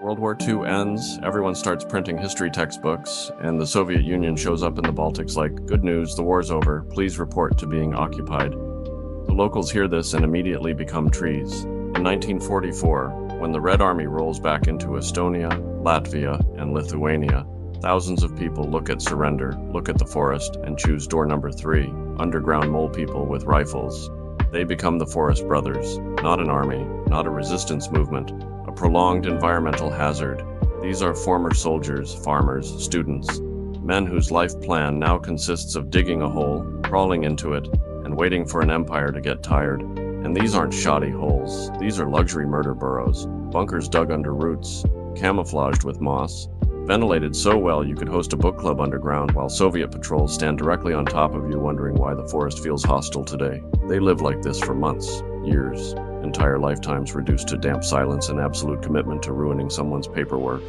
World War II ends, everyone starts printing history textbooks, and the Soviet Union shows up in the Baltics like, "Good news, the war's over, please report to being occupied." The locals hear this and immediately become trees. In 1944, when the Red Army rolls back into Estonia, Latvia, and Lithuania, thousands of people look at surrender, look at the forest, and choose door number 3, underground mole people with rifles. They become the Forest Brothers, not an army, not a resistance movement, a prolonged environmental hazard. These are former soldiers, farmers, students, men whose life plan now consists of digging a hole, crawling into it, and waiting for an empire to get tired. And these aren't shoddy holes. These are luxury murder burrows, bunkers dug under roots, camouflaged with moss, ventilated so well you could host a book club underground while Soviet patrols stand directly on top of you wondering why the forest feels hostile today. They live like this for months, years, entire lifetimes reduced to damp silence and absolute commitment to ruining someone's paperwork.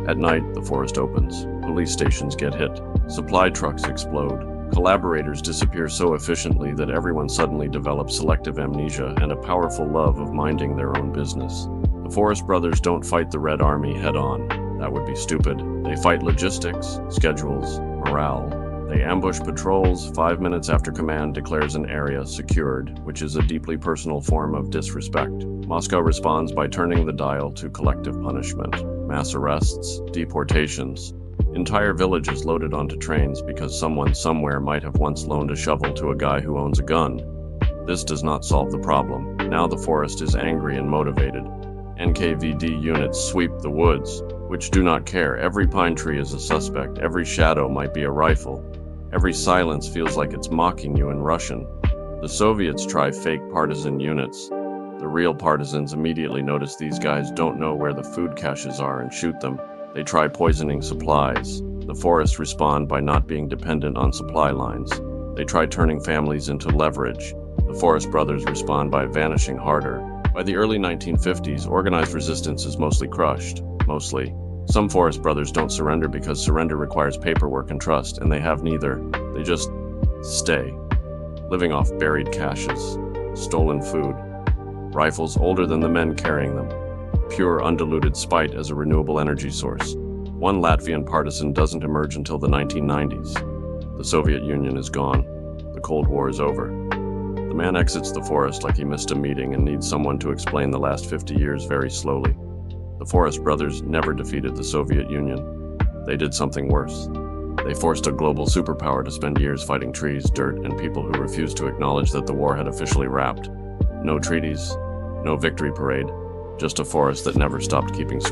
At night, the forest opens. Police stations get hit. Supply trucks explode. Collaborators disappear so efficiently that everyone suddenly develops selective amnesia and a powerful love of minding their own business. The Forest Brothers don't fight the Red Army head-on. That would be stupid. They fight logistics, schedules, morale. They ambush patrols 5 minutes after command declares an area secured, which is a deeply personal form of disrespect. Moscow responds by turning the dial to collective punishment, mass arrests, deportations. Entire villages loaded onto trains because someone somewhere might have once loaned a shovel to a guy who owns a gun. This does not solve the problem. Now the forest is angry and motivated. NKVD units sweep the woods, which do not care. Every pine tree is a suspect. Every shadow might be a rifle. Every silence feels like it's mocking you in Russian. The Soviets try fake partisan units. The real partisans immediately notice these guys don't know where the food caches are and shoot them. They try poisoning supplies. The forests respond by not being dependent on supply lines. They try turning families into leverage. The Forest Brothers respond by vanishing harder. By the early 1950s, organized resistance is mostly crushed. Mostly. Some Forest Brothers don't surrender because surrender requires paperwork and trust, and they have neither. They just stay, living off buried caches, stolen food, rifles older than the men carrying them, pure undiluted spite as a renewable energy source. One Latvian partisan doesn't emerge until the 1990s. The Soviet Union is gone. The Cold War is over. The man exits the forest like he missed a meeting and needs someone to explain the last 50 years very slowly. The Forest Brothers never defeated the Soviet Union. They did something worse. They forced a global superpower to spend years fighting trees, dirt, and people who refused to acknowledge that the war had officially wrapped. No treaties, no victory parade, just a forest that never stopped keeping score.